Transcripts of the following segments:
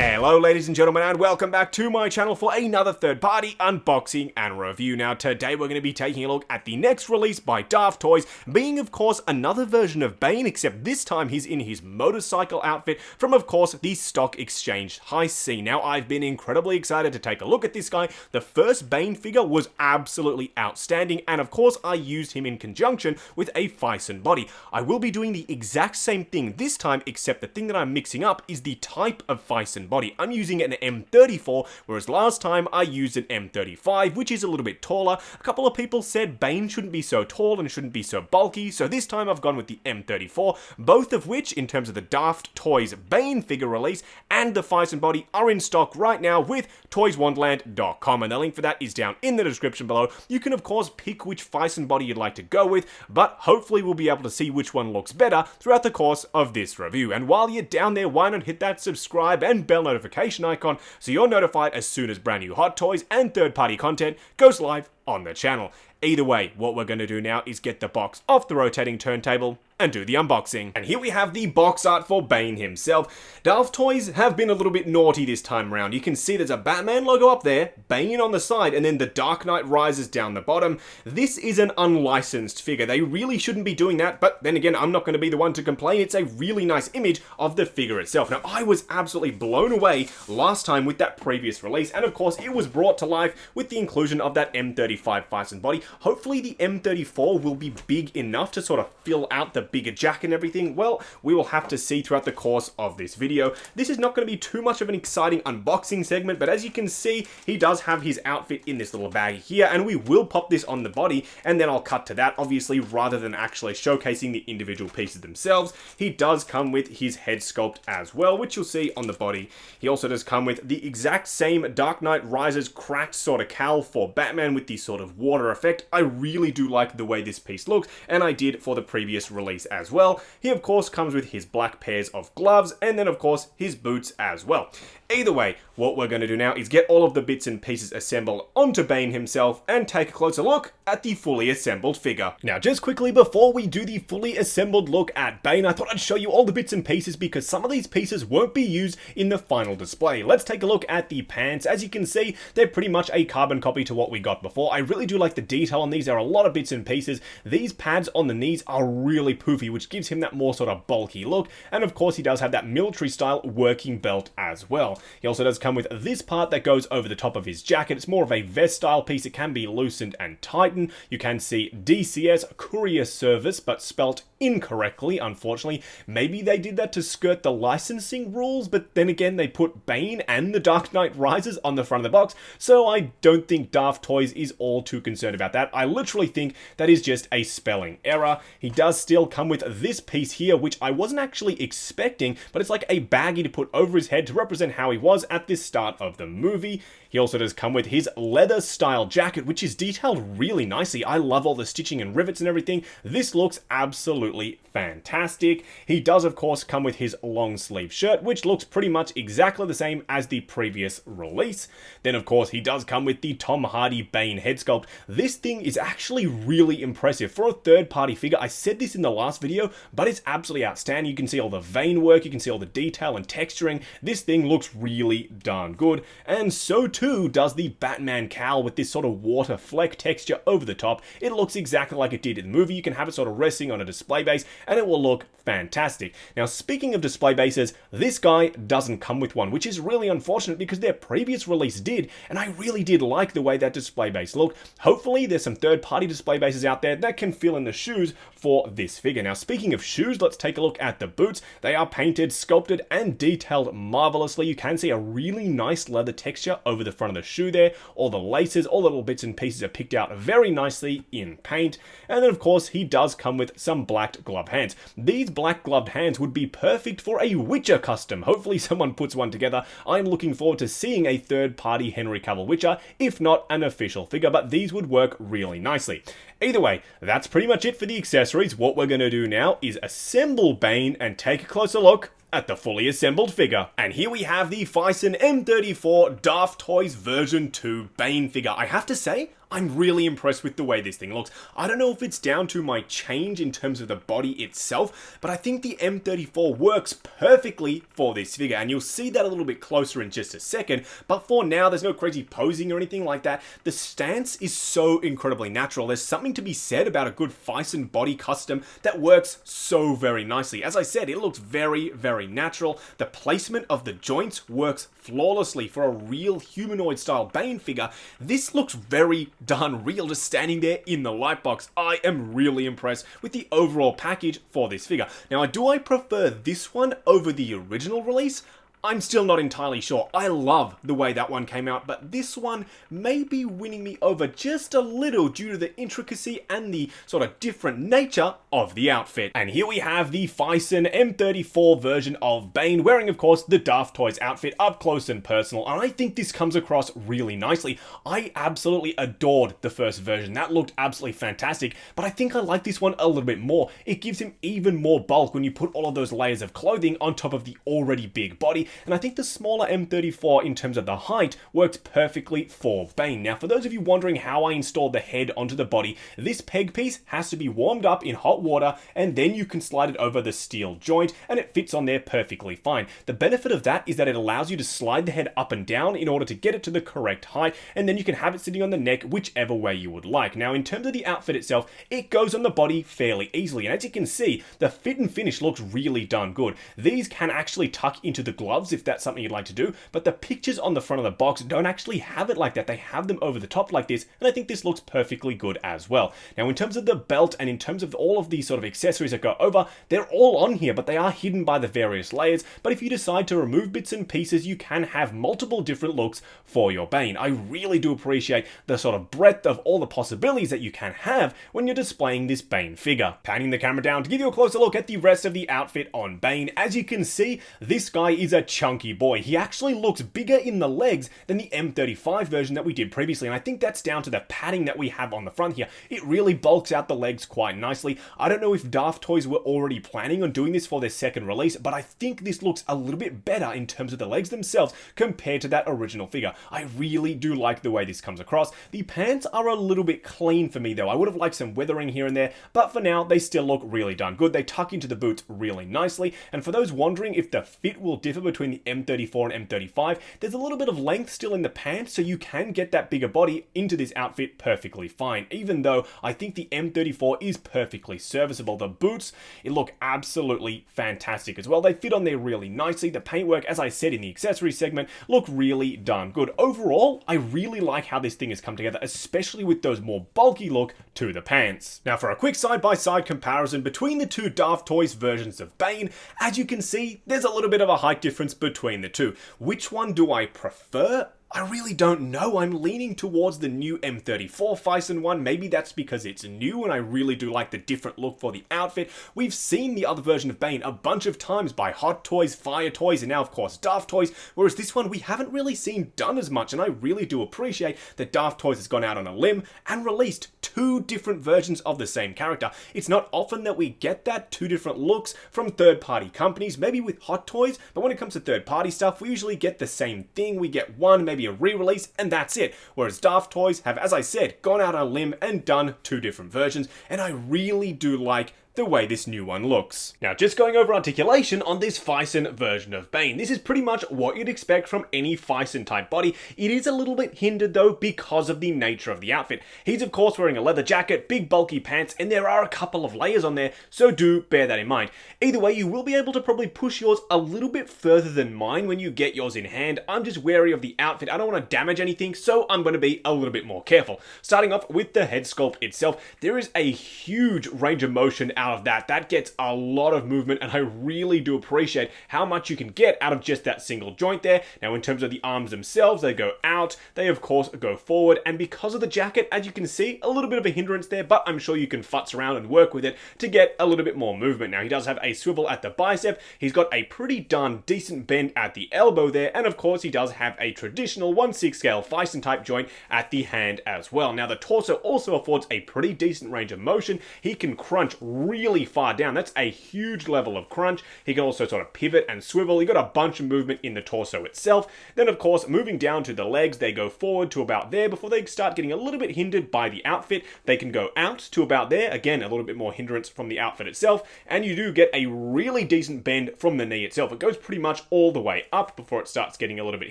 Hello ladies and gentlemen, and welcome back to my channel for another third-party unboxing and review. Now today we're going to be taking a look at the next release by Daftoys, being of course another version of Bane, except this time he's in his motorcycle outfit from of course the stock exchange Heist scene. Now I've been incredibly excited to take a look at this guy. The first Bane figure was absolutely outstanding, and of course I used him in conjunction with a Bison body. I will be doing the exact same thing this time, except the thing that I'm mixing up is the type of Bison body. I'm using an M34, whereas last time I used an M35, which is a little bit taller. A couple of people said Bane shouldn't be so tall and shouldn't be so bulky, so this time I've gone with the M34, both of which, in terms of the Daftoys Bane figure release and the Bison body, are in stock right now with toyswonderland.com, and the link for that is down in the description below. You can of course pick which Bison body you'd like to go with, but hopefully we'll be able to see which one looks better throughout the course of this review. And while you're down there, why not hit that subscribe and bell notification icon so you're notified as soon as brand new hot toys and third-party content goes live on the channel. Either way, what we're going to do now is get the box off the rotating turntable and do the unboxing. And here we have the box art for Bane himself. Daftoys have been a little bit naughty this time around. You can see there's a Batman logo up there, Bane on the side, and then the Dark Knight Rises down the bottom. This is an unlicensed figure. They really shouldn't be doing that, but then again, I'm not going to be the one to complain. It's a really nice image of the figure itself. Now, I was absolutely blown away last time with that previous release, and of course, it was brought to life with the inclusion of that M35 Bison body. Hopefully, the M34 will be big enough to sort of fill out the bigger jack and everything. Well, we will have to see throughout the course of this video. This is not going to be too much of an exciting unboxing segment, but as you can see, he does have his outfit in this little bag here, and we will pop this on the body, and then I'll cut to that, obviously, rather than actually showcasing the individual pieces themselves. He does come with his head sculpt as well, which you'll see on the body. He also does come with the exact same Dark Knight Rises cracked sort of cowl for Batman with the sort of water effect. I really do like the way this piece looks, and I did for the previous release as well. He of course comes with his black pairs of gloves, and then of course his boots as well. Either way, what we're going to do now is get all of the bits and pieces assembled onto Bane himself and take a closer look at the fully assembled figure. Now, just quickly before we do the fully assembled look at Bane, I thought I'd show you all the bits and pieces because some of these pieces won't be used in the final display. Let's take a look at the pants. As you can see, they're pretty much a carbon copy to what we got before. I really do like the detail on these. There are a lot of bits and pieces. These pads on the knees are really poofy, which gives him that more sort of bulky look. And of course, he does have that military style working belt as well. He also does come with this part that goes over the top of his jacket. It's more of a vest style piece. It can be loosened and tightened. You can see DCS Courier Service, but spelt incorrectly, unfortunately. Maybe they did that to skirt the licensing rules, but then again, they put Bane and the Dark Knight Rises on the front of the box, so I don't think Daftoys is all too concerned about that. I literally think that is just a spelling error. He does still come with this piece here, which I wasn't actually expecting, but it's like a baggie to put over his head to represent how he was at the start of the movie. He also does come with his leather style jacket, which is detailed really nicely. I love all the stitching and rivets and everything. This looks absolutely fantastic. He does of course come with his long sleeve shirt, which looks pretty much exactly the same as the previous release. Then of course he does come with the Tom Hardy Bane head sculpt. This thing is actually really impressive for a third party figure. I said this in the last video, but it's absolutely outstanding. You can see all the vein work, you can see all the detail and texturing. This thing looks really darn good, and so too does the Batman cowl with this sort of water fleck texture over the top. It looks exactly like it did in the movie. You can have it sort of resting on a display base and it will look fantastic. Now, speaking of display bases, this guy doesn't come with one, which is really unfortunate because their previous release did, and I really did like the way that display base looked. Hopefully there's some third-party display bases out there that can fill in the shoes for this figure. Now, speaking of shoes, let's take a look at the boots. They are painted, sculpted, and detailed marvelously. You can see a really nice leather texture over the front of the shoe there. All the laces, all the little bits and pieces are picked out very nicely in paint. And then, of course, he does come with some black glove hands. These black gloved hands would be perfect for a Witcher custom. Hopefully someone puts one together. I'm looking forward to seeing a third-party Henry Cavill Witcher, if not an official figure, but these would work really nicely. Either way, that's pretty much it for the accessories. What we're going to do now is assemble Bane and take a closer look at the fully assembled figure. And here we have the Bison M34 Daftoys version 2 Bane figure. I have to say, I'm really impressed with the way this thing looks. I don't know if it's down to my change in terms of the body itself, but I think the M34 works perfectly for this figure, and you'll see that a little bit closer in just a second, but for now, there's no crazy posing or anything like that. The stance is so incredibly natural. There's something to be said about a good Bison body custom that works so very nicely. As I said, it looks very, very natural. The placement of the joints works flawlessly for a real humanoid style Bane figure. This looks very darn real, just standing there in the light box. I am really impressed with the overall package for this figure. Now, do I prefer this one over the original release? I'm still not entirely sure. I love the way that one came out, but this one may be winning me over just a little due to the intricacy and the sort of different nature of the outfit. And here we have the Bison M34 version of Bane, wearing, of course, the Daftoys outfit up close and personal, and I think this comes across really nicely. I absolutely adored the first version. That looked absolutely fantastic, but I think I like this one a little bit more. It gives him even more bulk when you put all of those layers of clothing on top of the already big body, and I think the smaller M34 in terms of the height works perfectly for Bane. Now, for those of you wondering how I installed the head onto the body, this peg piece has to be warmed up in hot water, and then you can slide it over the steel joint, and it fits on there perfectly fine. The benefit of that is that it allows you to slide the head up and down in order to get it to the correct height, and then you can have it sitting on the neck whichever way you would like. Now, in terms of the outfit itself, it goes on the body fairly easily, and as you can see, the fit and finish looks really darn good. These can actually tuck into the gloves if that's something you'd like to do, but the pictures on the front of the box don't actually have it like that. They have them over the top like this, and I think this looks perfectly good as well. Now, in terms of the belt and in terms of all of these sort of accessories that go over, they're all on here, but they are hidden by the various layers. But if you decide to remove bits and pieces, you can have multiple different looks for your Bane. I really do appreciate the sort of breadth of all the possibilities that you can have when you're displaying this Bane figure. Panning the camera down to give you a closer look at the rest of the outfit on Bane. As you can see, this guy is a chunky boy. He actually looks bigger in the legs than the M35 version that we did previously, and I think that's down to the padding that we have on the front here. It really bulks out the legs quite nicely. I don't know if Daftoys were already planning on doing this for their second release, but I think this looks a little bit better in terms of the legs themselves compared to that original figure. I really do like the way this comes across. The pants are a little bit clean for me though. I would have liked some weathering here and there, but for now they still look really darn good. They tuck into the boots really nicely, and for those wondering if the fit will differ between the M34 and M35, there's a little bit of length still in the pants, so you can get that bigger body into this outfit perfectly fine, even though I think the M34 is perfectly serviceable. The boots, it look absolutely fantastic as well. They fit on there really nicely. The paintwork, as I said in the accessory segment, look really darn good. Overall, I really like how this thing has come together, especially with those more bulky look to the pants. Now, for a quick side-by-side comparison between the two Daftoys versions of Bane, as you can see, there's a little bit of a height difference between the two. Which one do I prefer? I really don't know. I'm leaning towards the new M34 Bison one. Maybe that's because it's new and I really do like the different look for the outfit. We've seen the other version of Bane a bunch of times by Hot Toys, Fire Toys, and now of course Daftoys, whereas this one we haven't really seen done as much, and I really do appreciate that Daftoys has gone out on a limb and released two different versions of the same character. It's not often that we get that, two different looks from third-party companies, maybe with Hot Toys, but when it comes to third-party stuff, we usually get the same thing. We get one, maybe a re-release, and that's it. Whereas Daftoys have, as I said, gone out on a limb and done two different versions, and I really do like the way this new one looks. Now, just going over articulation on this Bison version of Bane. This is pretty much what you'd expect from any Bison type body. It is a little bit hindered though because of the nature of the outfit. He's of course wearing a leather jacket, big bulky pants, and there are a couple of layers on there, so do bear that in mind. Either way, you will be able to probably push yours a little bit further than mine when you get yours in hand. I'm just wary of the outfit. I don't want to damage anything, so I'm going to be a little bit more careful. Starting off with the head sculpt itself, there is a huge range of motion out of that. That gets a lot of movement, and I really do appreciate how much you can get out of just that single joint there. Now, in terms of the arms themselves, they go out, they of course go forward, and because of the jacket, as you can see, a little bit of a hindrance there, but I'm sure you can futz around and work with it to get a little bit more movement. Now, he does have a swivel at the bicep, he's got a pretty darn decent bend at the elbow there, and of course he does have a traditional 1/6 scale Bison type joint at the hand as well. Now, the torso also affords a pretty decent range of motion. He can crunch really far down. That's a huge level of crunch. He can also sort of pivot and swivel. You got a bunch of movement in the torso itself. Then, of course, moving down to the legs, they go forward to about there before they start getting a little bit hindered by the outfit. They can go out to about there. Again, a little bit more hindrance from the outfit itself. And you do get a really decent bend from the knee itself. It goes pretty much all the way up before it starts getting a little bit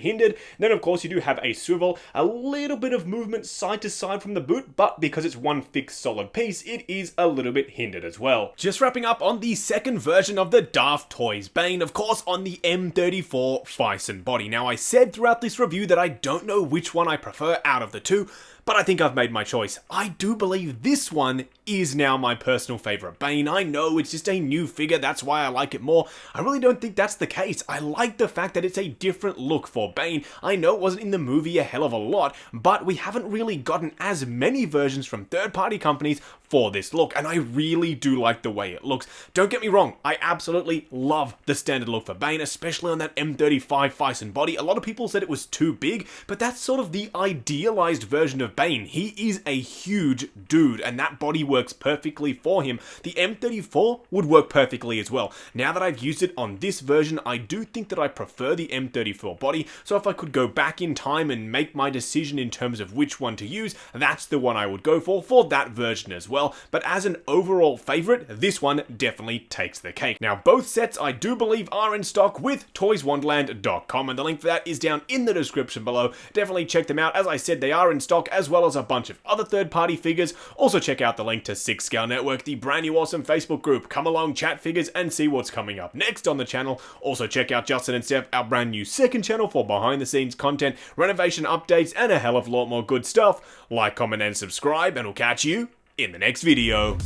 hindered. Then, of course, you do have a swivel, a little bit of movement side to side from the boot, but because it's one fixed solid piece, it is a little bit hindered as well. Just wrapping up on the second version of the Daftoys Bane, of course, on the M34 Bison body. Now, I said throughout this review that I don't know which one I prefer out of the two, but I think I've made my choice. I do believe this one is now my personal favorite Bane. I know it's just a new figure, that's why I like it more. I really don't think that's the case. I like the fact that it's a different look for Bane. I know it wasn't in the movie a hell of a lot, but we haven't really gotten as many versions from third-party companies for this look, and I really do like the way it looks. Don't get me wrong, I absolutely love the standard look for Bane, especially on that M35 Bison body. A lot of people said it was too big, but that's sort of the idealized version of Bane. He is a huge dude, and that body works perfectly for him. The M34 would work perfectly as well. Now that I've used it on this version, I do think that I prefer the M34 body, so if I could go back in time and make my decision in terms of which one to use, that's the one I would go for that version as well. But as an overall favorite, this one definitely takes the cake. Now, both sets I do believe are in stock with toyswonderland.com, and the link for that is down in the description below. Definitely check them out. As I said, they are in stock, as well as a bunch of other third-party figures. Also check out the link to 6 Scale Network, the brand new awesome Facebook group. Come along, chat figures, and see what's coming up next on the channel. Also check out Justin and Steph, our brand new second channel for behind-the-scenes content, renovation updates, and a hell of a lot more good stuff. Like, comment, and subscribe, and we'll catch you in the next video.